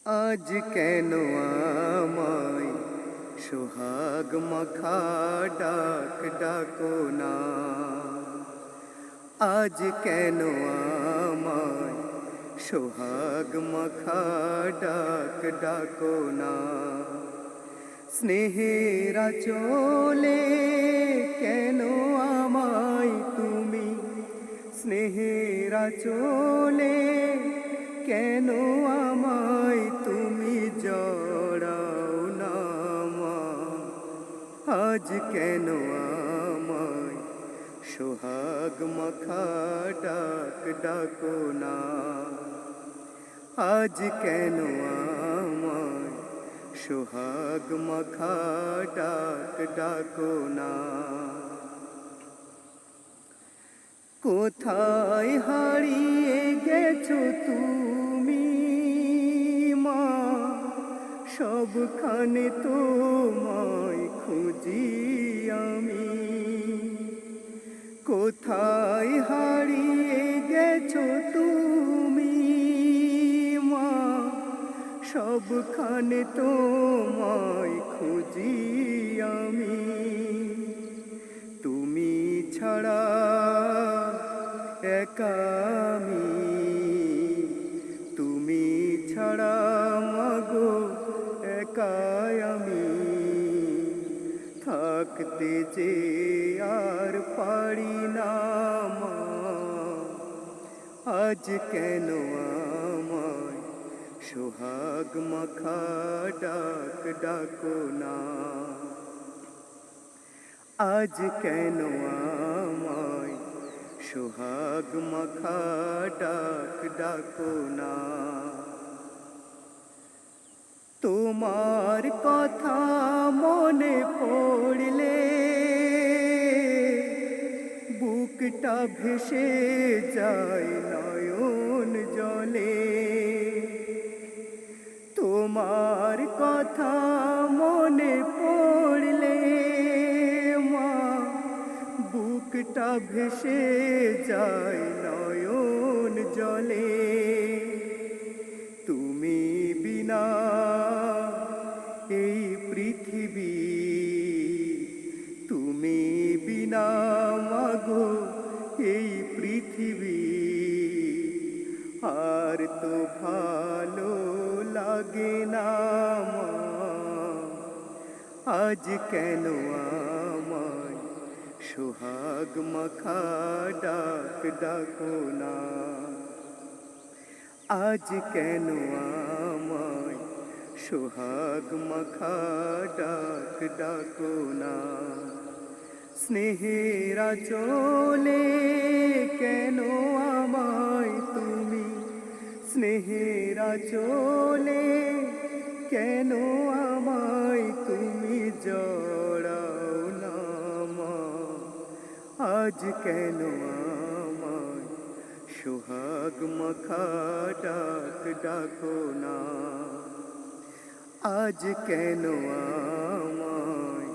আজ কেন আমায় সোহাগ মাখা ডাক ডাকো না। আজ কেন আমায় সোহাগ মাখা ডাক ডাকো না। স্নেহের আঁচলে কেন আমায় তুমি, স্নেহের আঁচলে কেন আমায় তুমি জড়াও না মা। আজ কেন আমায় সোহাগ মাখা ডাক ডাকো না। আজ কেন আমায় সোহাগ মাখা ডাক ডাকো না। কোথায় হারিয়ে গেছো তুমি মা, সবখানে তোমায় খুঁজি আমি। কোথায় হারিয়ে গেছো তুমি মা, সবখানে তোমায় খুঁজি আমি। তুমি ছাড়া একা আমি, তুমি ছাড়া মাগো একাই আমি। থাকতে যে আর পারি না মা। আজ কেন আমায় সোহাগ মাখা ডাক ডাকো না। আজ কেন আমায় সোহাগ মাখা ডাক ডাকো না। তোমার কথা মনে পড়লে বুকটা ভেসে যায় নয়ন জলে। তোমার কথা মনে পড়লে মা, বুকটা ভেসে যায় নয়ন জলে। তুমি বিনা এই পৃথিবী, তুমি বিনা মাগো এই পৃথিবী আর তো ভালো লাগে না মা। আজ কেন আমায় সোহাগ মাখা ডাক ডাকো না। আজ কেন আমায় সোহাগ মাখা ডাক ডাকো না। স্নেহের আঁচলে কেন আমায় তুমি, স্নেহের আঁচলে কেন আমায় তুমি জড়াও না মা। আজ কেন আমায় সোহাগ মাখা ডাক ডাকো না। আজ কেন আমায়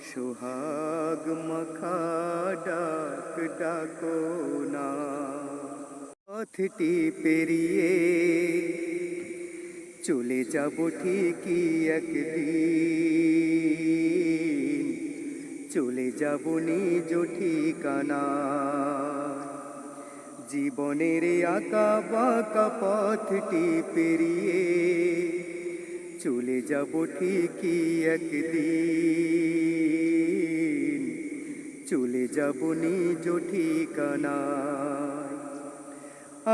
সোহাগ মাখা ডাক ডাকো না। পথটি পেরিয়ে চলে যাব ঠিকই একদিন, চলে যাব নিজ ঠিকানা। জীবনের আঁকা বাঁকা পথটি পেরিয়ে চলে যাব ঠিকই একদিন, চলে যাব নিজ ঠিকানা।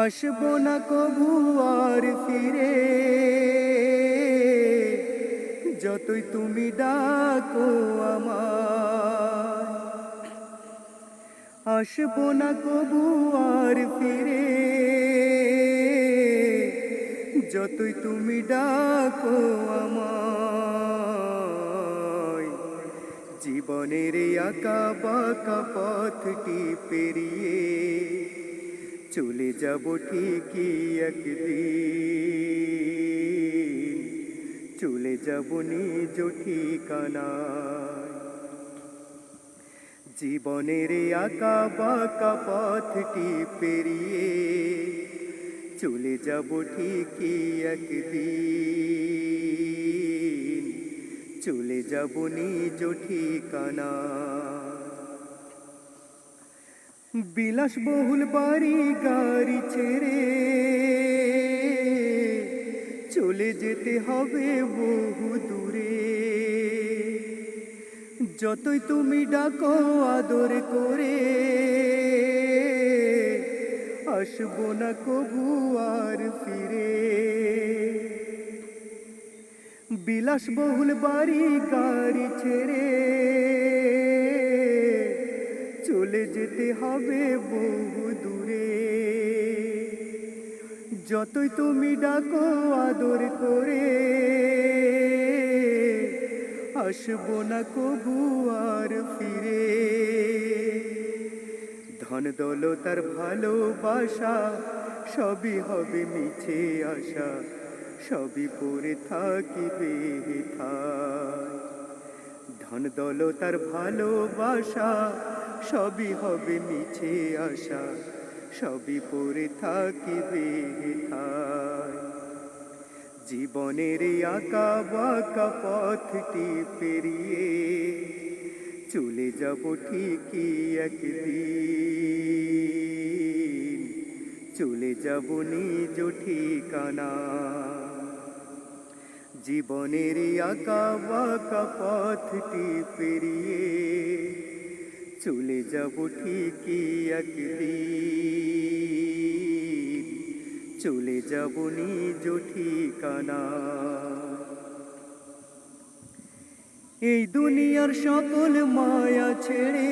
আসবো না কভু আর ফিরে, যতই তুমি ডাকো আমায়। আসবো না কভু আর ফিরে, যতই তুমি ডাকো আমায়। জীবনের আঁকা বাঁকা পথটি পেরিয়ে চলে যাব ঠিকই একদিন, চলে যাব নিজ ঠিকানায়। জীবনের আঁকা বাঁকা পথটি পেরিয়ে চলে যাব ঠিকই একদিন, চলে যাব নিজ ঠিকানা। বিলাসবহুল বাড়ি গাড়ি ছেড়ে চলে যেতে হবে বহু দূরে। যতই তুমি ডাকো আদর করে, আসবো না কবু আর ফিরে। বিলাসবহুল বাড়ি গাড়ি ছেড়ে চলে যেতে হবে বহু দূরে। যতই তুমি ডাকো আদর করে, আসবো না কবু আর ফিরে। ধন দৌলতার ভালোবাসা সবই হবে মিছে আশা, সবই পড়ে থাকিবে হেথায়। ধন দৌলতার ভালোবাসা সবই হবে মিছে আশা, সবই পড়ে থাকিবে হেথায়। জীবনের আঁকা বাঁকা পথটি পেরিয়ে চলে যাব ঠিকই একদিন, চলে যাব নিজ ঠিকানা। জীবনের আঁকা বাঁকা পথটি পেরিয়ে চলে যাব ঠিকই একদিন, চলে যাব নিজ ঠিকানা। এই দুনিয়ার সকল মায়া ছেড়ে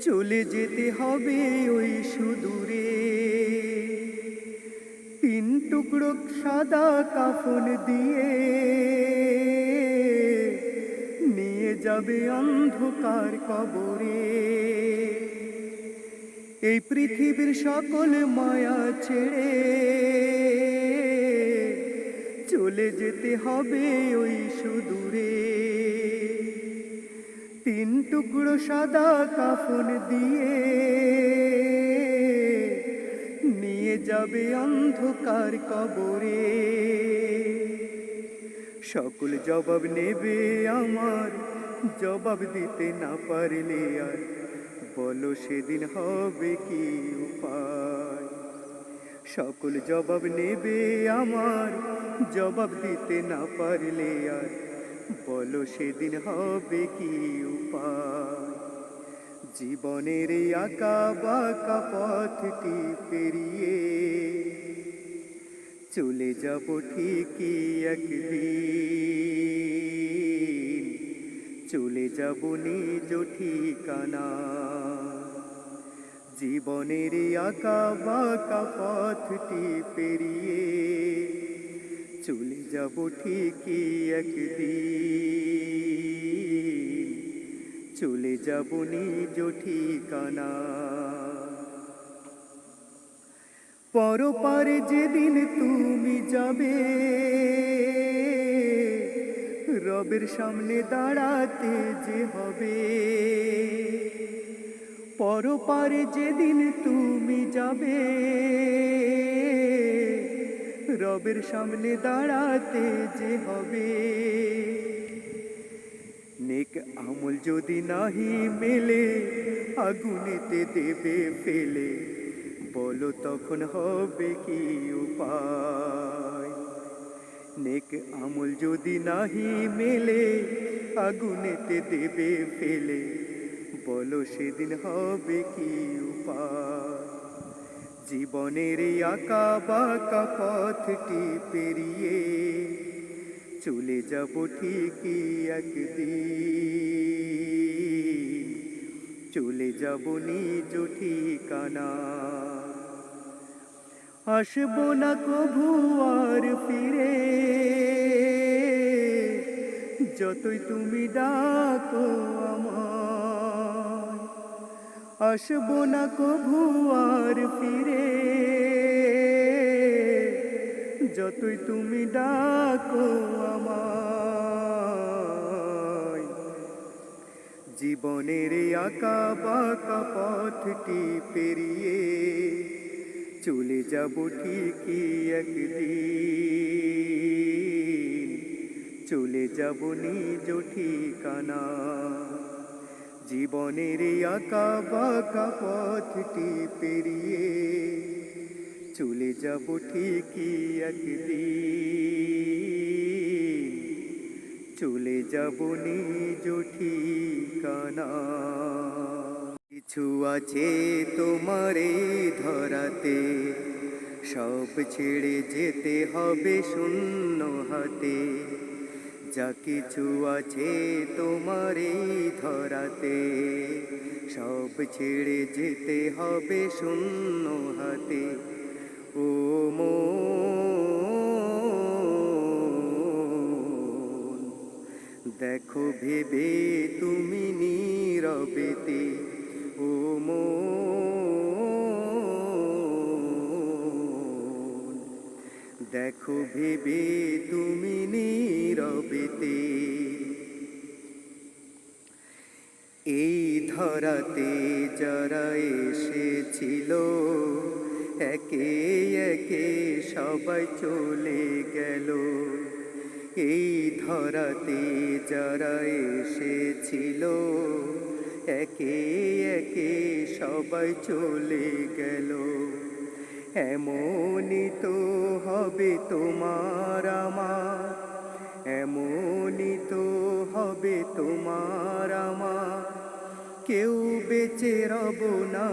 চলে যেতে হবে ওই সুদূরে। তিন টুকরো সাদা কাফন দিয়ে নিয়ে যাবে অন্ধকার কবরে। এই পৃথিবীর সকল মায়া ছেড়ে চলে যেতে হবে ওই সুদূরে। তিন টুকরো সাদা কাফন দিয়ে নিয়ে যাবে অন্ধকার কবরে। সকল জবাব নেবে আমার, জবাব দিতে না পারলে আর বলো সেদিন হবে কি উপায়। সকল জবাব নেবে আমার, জবাব দিতে না পারলে আর বলো সেদিন হবে কি উপায়। জীবনের আঁকা বাঁকা পথটি পেরিয়ে চলে যাব ঠিকই একদিন, চলে যাব নিজ ঠিকানা। জীবনের আঁকা বাঁকা পথটি পেরিয়ে চলে যাব ঠিকই একদিন, চলে যাব নিজ ঠিকানা। পরপারে যেদিন তুমি যাবে, রবের সামনে দাঁড়াতে যে হবে। পরপারে যেদিন তুমি যাবে, রবের সামনে দাঁড়াতে যে হবে। নেক আমল যদি নাহি মেলে, আগুনেতে দেবে ফেলে, বলো তখন হবে কি উপায়। নেক আমল যদি নাহি মেলে, আগুনেতে দেবে ফেলে, বলো সেদিন হবে কি উপায়। জীবনের আঁকা বাঁকা পথটি পেরিয়ে চলে যাব ঠিকই একদিন, চলে যাব নিজ ঠিকানা। আসবো না কভু আর ফিরে, যতই তুমি ডাকো আমায়। আসবো না কভু আর ফিরে, যতই তুমি ডাকো আমায়। জীবনের আঁকা বাঁকা পথটি পেরিয়ে চলে যাব ঠিকই একদিন, চলে যাব নিজ ঠিকানা। জীবনের আঁকা বাঁকা পথটি পেরিয়ে চলে যাব ঠিকই একদিন, চলে যাব নিজ ঠিকানা। কিছু আছে তোমার এই ধরাতে, সব ছেড়ে যেতে হবে শূন্য হাতে। যা কিছু আছে তোমার এই ধরাতে, সব ছেড়ে যেতে হবে শূন্য হাতে। ও মন, দেখো ভেবে তুমি নীরবেতে। ও মন, দেখো ভেবে তুমি নীরবেতে। এই ধরাতে যারা এসেছিল, একে একে সবাই চলে গেল। এই ধরাতে যারা এসেছিল, একে একে সবাই চলে গেল। এমনই তো হবে তোমার আমার, এমনই তো হবে তোমার আমার। কেউ বেঁচে রব না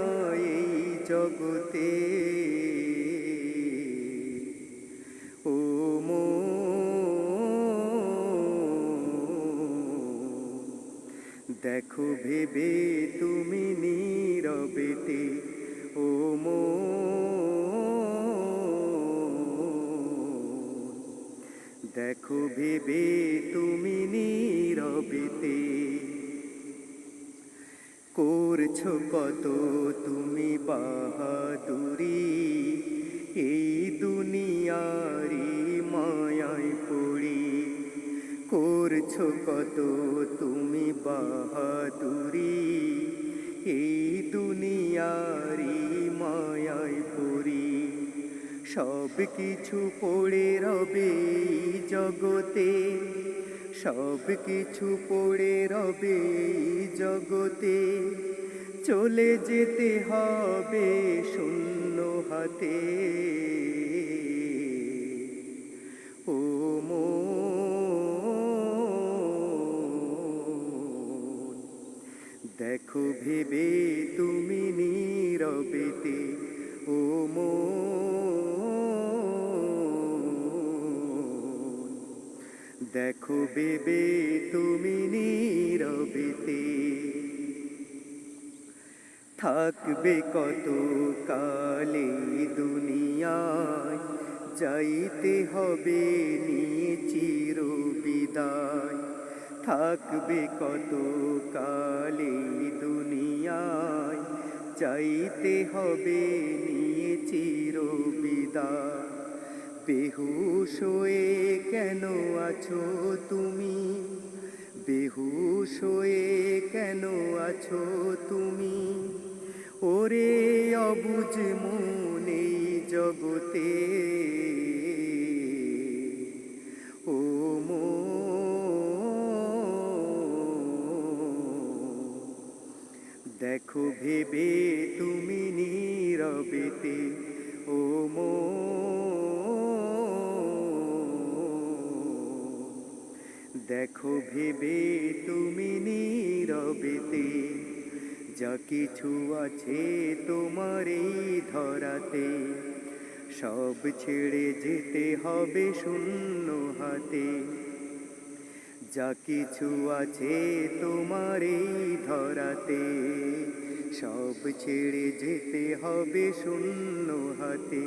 এই জগতে। ও মন, দেখো ভেবে তুমি নীরবেতে। ও মন, দেখো ভেবে তুমি নীরবেতে। করছো কত তুমি বাহাদুরি, এই দুনিয়ারি মায়ায় পড়ি। করছো কত তুমি বাহাদুরি, এই দুনিয়ারি মায়ায় পড়ি। সব কিছু পড়ে রবে এই জগতে, সব কিছু পড়ে রবে এই জগতে। চলে যেতে হবে শূন্য হাতে। ও মন, দেখো ভেবে তুমি নীরবেতে। ও মন, দেখো ভেবে তুমি নীরবেতে। থাকবে কত কালে দুনিয়ায়, যাইতে হবে নিয়ে চির বিদায়। থাকবে কত কালে দুনিয়ায়, যাইতে হবে নিয়ে চির বিদায়। বেহুশ হয়ে কেন আছো তুমি, বেহুশ হয়ে কেন আছো তুমি। ওরে অবুঝ মন এই জগতে। ও মন, দেখো ভেবে তুমি নীরবেতে। ও মন, দেখো ভেবে তুমি নীরবেতে। যা কিছু আছে তোমার এই ধরাতে, সব ছেড়ে যেতে হবে শূন্য হাতে। যা কিছু আছে তোমার এই ধরাতে, সব ছেড়ে যেতে হবে শূন্য হাতে।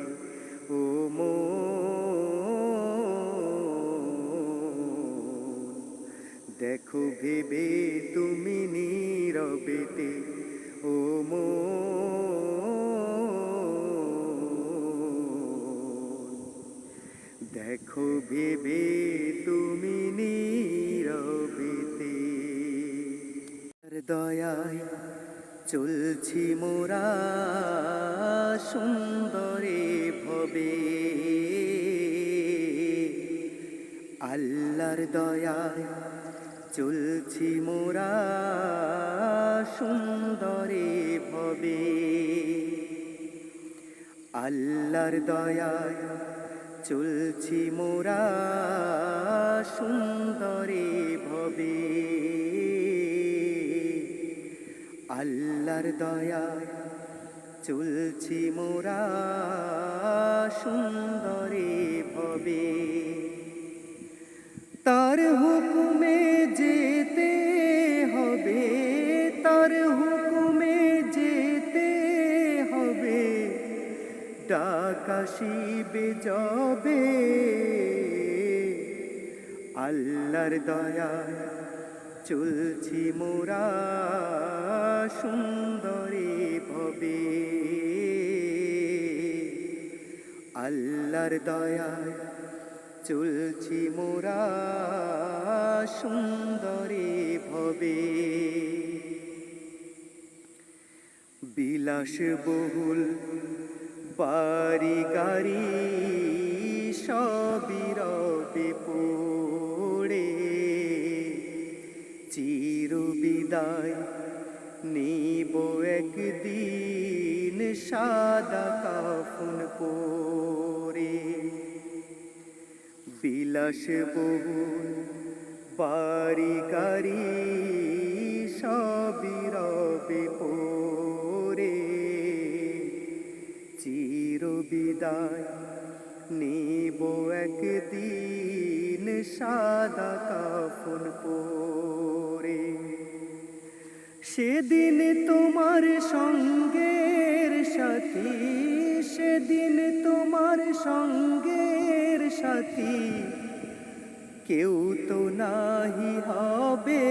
ও মন, দেখো ভেবে তুমি নীরবেতে। ও মন, দেখো ভেবে তুমি নীরবেতে। দয়ায় চলছি মোরা সুন্দরে ভবে, আল্লাহর দয়ায় চলছি মোরা সুন্দরে ভবে, আল্লাহর দয়ায় চলছি মোরা সুন্দরে ভবে, আল্লাহর দয়ায় চলছি মোরা সুন্দরে ভবে। তার হুকুমে যেতে হবে, তার হুকুমে যেতে হবে, ডাক আসিবে যবে, আল্লাহর দয়ায় চলছি মোরা সুন্দরে ভবে, আল্লাহর দয়ায় চলছি মোরা সুন্দরে ভবে। বিলাস বহুল বাড়ি গাড়ি সবই রবে পড়ে, চির বিদায় নিব একদিন সাদা কাফন পরে। বিলাস বহুল বাড়ি গাড়ি সবই রবে পড়ে, চির বিদায় নিব একদিন সাদা কাফন পরে। সেদিন তোমার সঙ্গের সাথী, সেদিন তোমার সঙ্গের সাথী কেউ তো নাহি হবে,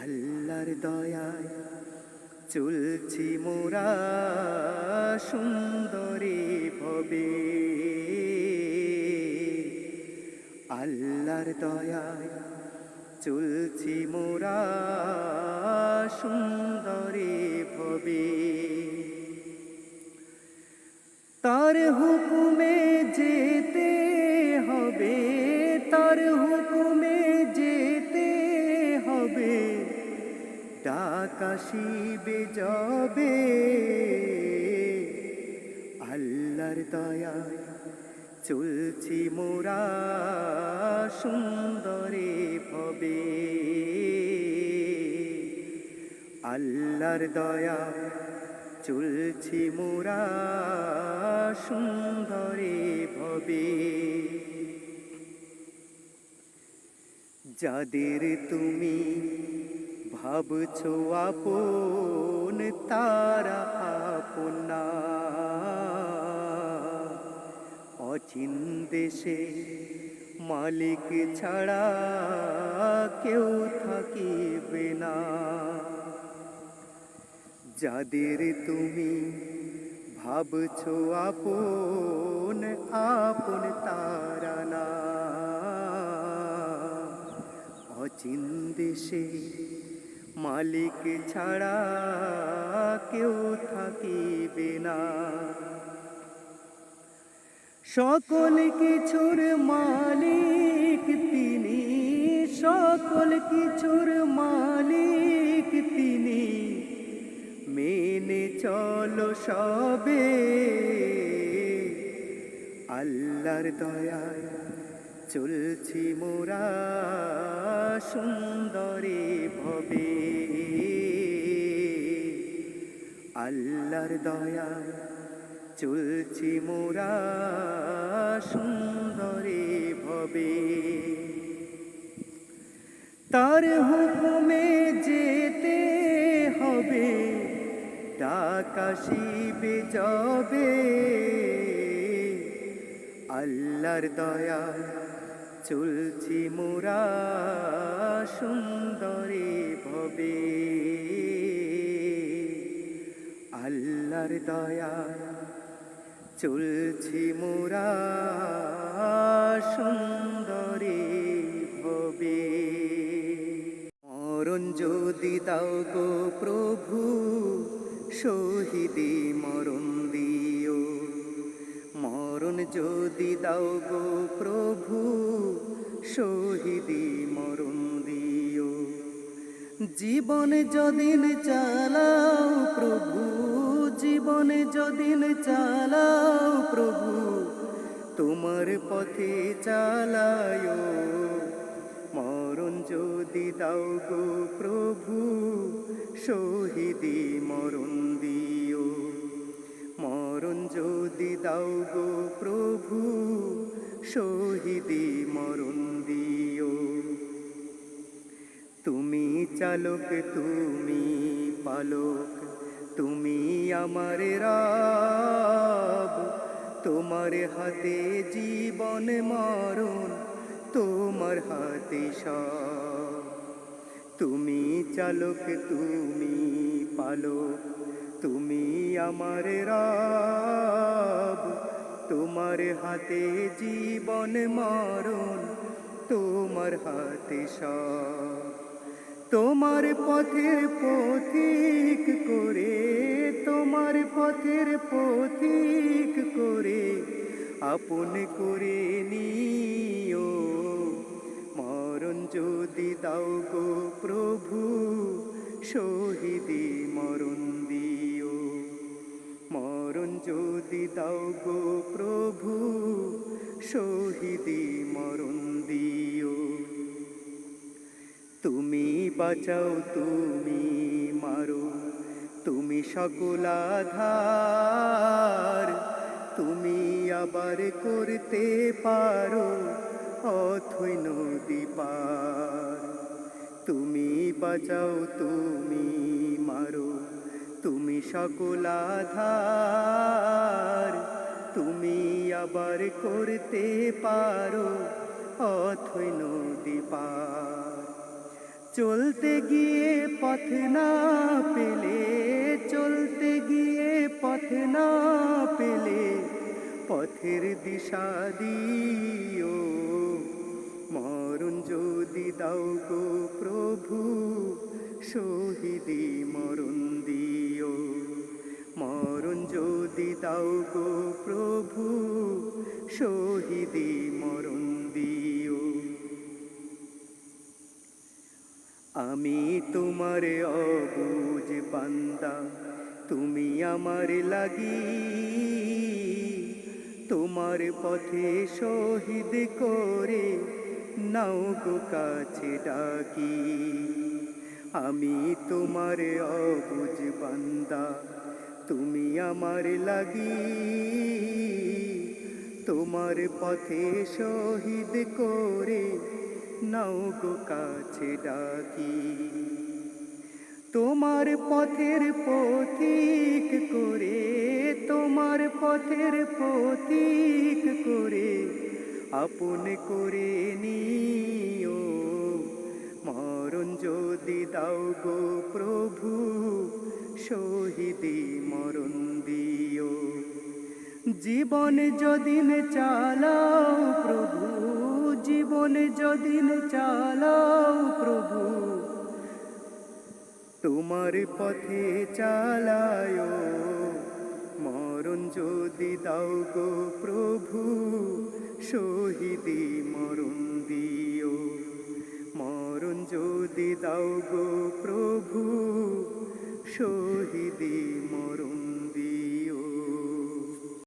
আল্লাহর দয়ায় চলছি মোরা সুন্দরে ভবে, আল্লাহর দয়ায় চলছি মোরা সুন্দরে ভবে। তার হুকুমে যেতে হবে, তার হুকুমে যেতে হবে, ডাক আসিবে যবে, আল্লাহর দয়ায় চলছি মোরা সুন্দরে ভবে, আল্লাহর দয়ায় চলছি মোরা সুন্দরে ভবে। যাদের তুমি ভাবছো আপন তারা আপন না, অচিন দেশে মালিক ছাড়া কেউ থাকিবে না। যাদের তুমি ভাবছো আপন আপন তারা না, অচিন দেশে মালিক ছাড়া কেউ থাকিবে না। সকল কিছুর মালিক তিনি, সকল কিছুর মালিক তিনি, মেনে চলো সবে, আল্লাহর দয়ায় চলছি মোরা সুন্দরে ভবে, আল্লাহর দয়ায় চলছি মোরা সুন্দরে ভবে। তার হুকুমে যেতে হবে, ডাক আসিবে যবে, আল্লাহর দয়ায় চলছি মোরা সুন্দরে ভবে, আল্লাহর দয়ায় চলছি মোরা সুন্দরে ভবে। যদি দাও গো প্রভু শহীদি মরণ দিও, মরণ যদি দাও গো প্রভু শহীদি মরণ দিও। জীবনে যদিন চালাও প্রভু, জীবনে যদিন চালাও প্রভু, তোমার পথে চালায়, মরণ যদি দাও গো প্রভু শহীদি মরণ দিও, মরণ যদি দাও গো প্রভু শহীদি মরণ দিও। তুমি চালক তুমি পালক, তুমি আমার রব, তোমার হাতে জীবন মরণ, তোমার হাতে সব। তুমি চালক তুমি পালক, তুমি আমার রব, তোমার হাতে জীবন মরণ, তোমার হাতে সব। তোমার পথের পথিক করে, তোমার পথের পথিক করে আপন করে নিও, মরণ যদি দাও গো প্রভু শহীদি মরণ দিও, মরণ যদি দাও গো প্রভু শহীদি মরণ দিও। তুমি বাঁচাও তুমি মারো, তুমি সকল আধার, তুমি আবার করতে পারো অথৈ নদী পার। তুমি বাঁচাও তুমি মারো, তুমি সকল আধার, তুমি আবার করতে পারো অথৈ নদী পার। চলতে গিয়ে পথ না পেলে, চলতে গিয়ে পথ না পেলে পথের দিশা দিও, মরণ যদি দাও গো প্রভু শহীদি মরণ দিও, মরণ যদি দাও গো প্রভু শহীদি মরণ দিও। আমি তোমার অবুঝ বান্দা, তুমি আমার লাগি, তোমার পথে শহীদ করে নাও গো কাছে ডাকি। আমি তোমার অবুঝ বান্দা, তুমি আমার লাগি, তোমার পথে শহীদ করে নাও গো কাছে ডাকি। তোমার পথের পথিক করে, তোমার পথের পথিক করে আপন করে নিও, মরণ যদি দাও গো প্রভু শহীদি মরণ দিও। জীবনে যদিন চালাও প্রভু, জীবনে যদিন চালাও প্রভু, তোমার পথে চালায়, মরণ যদি দাও গো প্রভু শহীদি মরণ দিও, মরণ যদি দাও গো প্রভু শহীদি মরণ